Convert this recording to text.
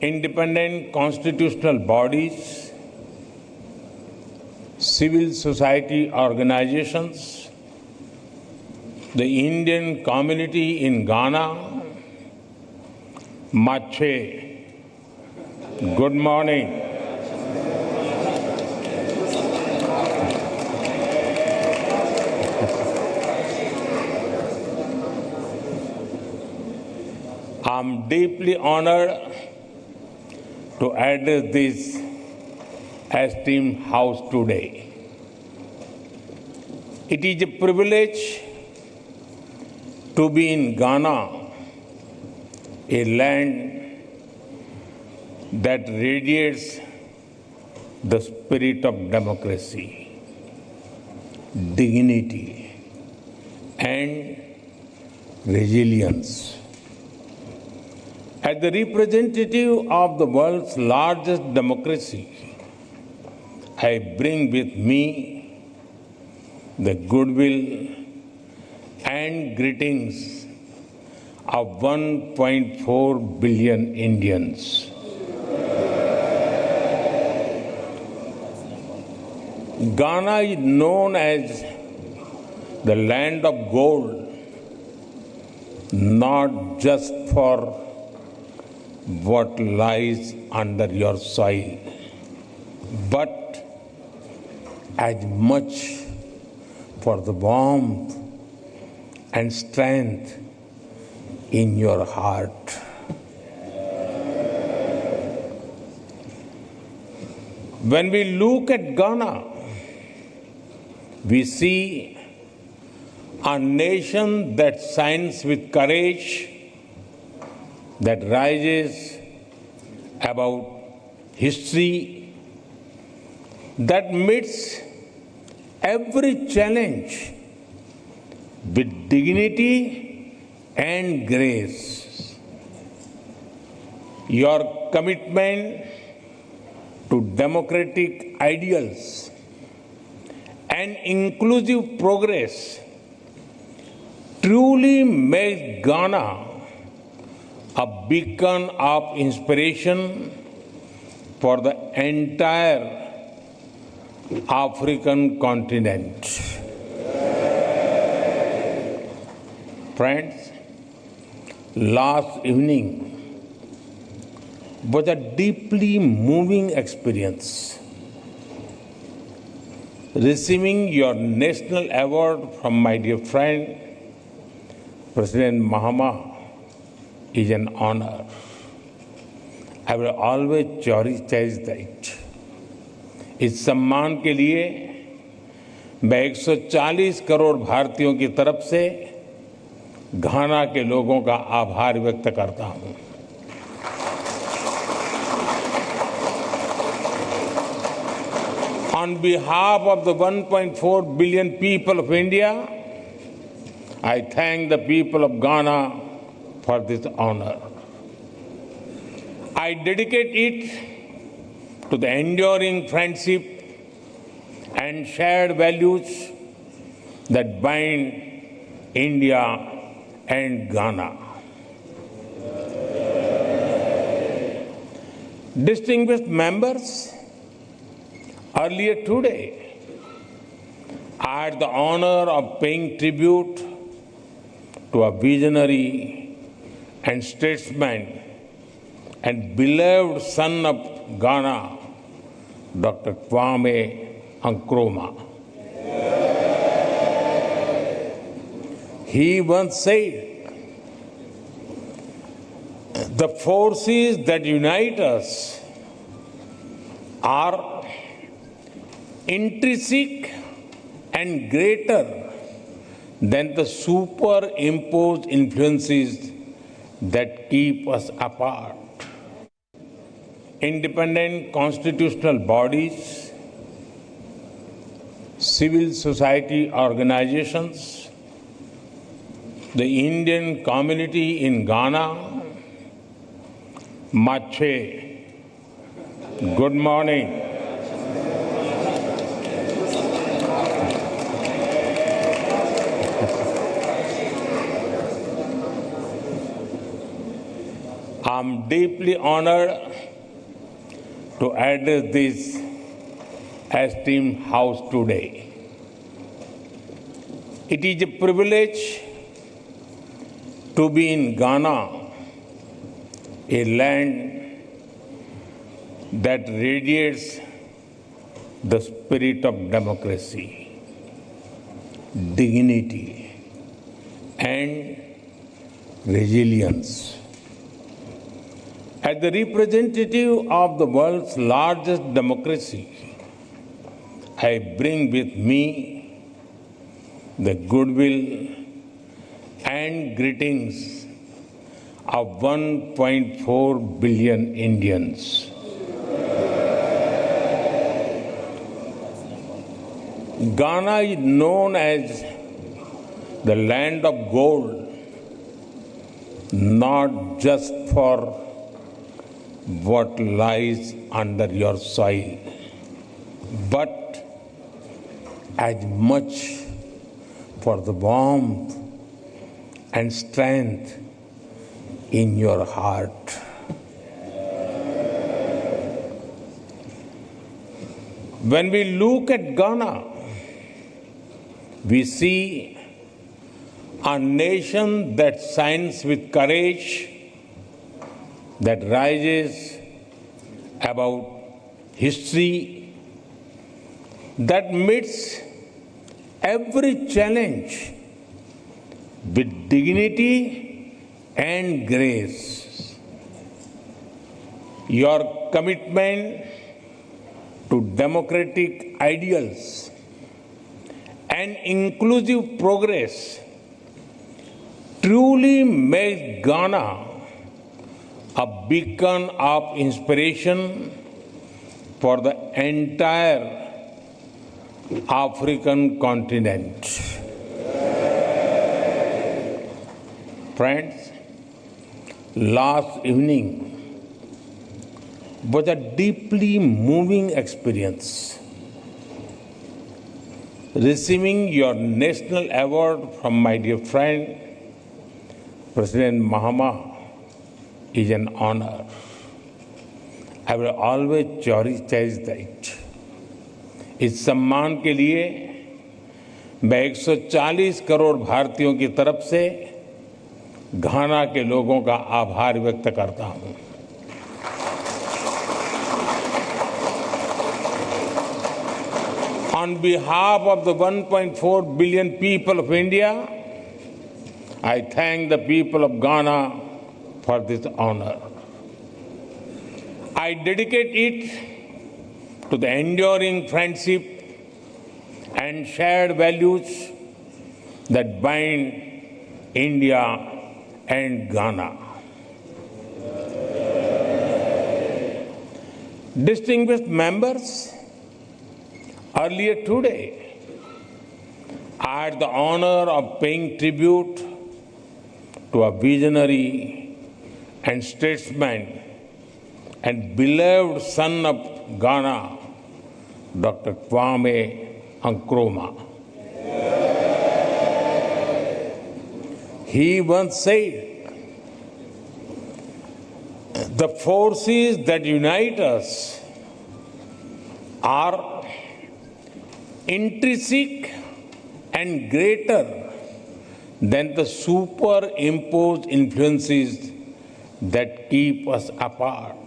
independent constitutional bodies, civil society organizations, the Indian community in Ghana, Mache, good morning. I'm deeply honored to address this esteemed house today. It is a privilege to be in Ghana, a land that radiates the spirit of democracy, dignity, and resilience. As the representative of the world's largest democracy, I bring with me the goodwill and greetings of 1.4 billion Indians. Ghana is known as the land of gold, not just for what lies under your soil, but as much for the warmth and strength in your heart. When we look at Ghana, we see a nation that shines with courage, that rises above history, that meets every challenge with dignity and grace. Your commitment to democratic ideals and inclusive progress truly makes Ghana a beacon of inspiration for the entire African continent. Friends, last evening was a deeply moving experience. Receiving your national award from my dear friend, President Mahama, is an honor. I will always cherish that. इस सम्मान के लिए मैं 140 करोड़ भारतीयों की तरफ से घाना के लोगों का आभार व्यक्त करता हूं। On behalf of the 1.4 billion people of India, I thank the people of Ghana for this honor. I dedicate it to the enduring friendship and shared values that bind India and Ghana. Distinguished members, earlier today, I had the honor of paying tribute to a visionary and statesman and beloved son of Ghana, Dr. Kwame Nkrumah. He once said, "The forces that unite us are intrinsic and greater than the superimposed influences that keep us apart." Independent constitutional bodies, civil society organizations, the Indian community in Ghana, Mache, good morning. I'm deeply honored to address this esteemed house today. It is a privilege to be in Ghana, a land that radiates the spirit of democracy, dignity, and resilience. As the representative of the world's largest democracy, I bring with me the goodwill and greetings of 1.4 billion Indians. Ghana is known as the land of gold, not just for what lies under your soil, but as much for the warmth and strength in your heart. When we look at Ghana, we see a nation that shines with courage, that rises above history, that meets every challenge with dignity and grace. Your commitment to democratic ideals and inclusive progress truly makes Ghana a beacon of inspiration for the entire African continent. Friends, last evening was a deeply moving experience. Receiving your national award from my dear friend, President Mahama, is an honor. I will always cherish that. इस सम्मान के लिए मैं 140 करोड़ भारतीयों की तरफ से घाना के लोगों का आभार व्यक्त करता हूं। On behalf of the 1.4 billion people of India, I thank the people of Ghana for this honor. I dedicate it to the enduring friendship and shared values that bind India and Ghana. Distinguished members, earlier today, I had the honor of paying tribute to a visionary and statesman and beloved son of Ghana, Dr. Kwame Nkrumah. He once said, "The forces that unite us are intrinsic and greater than the superimposed influences that keep us apart."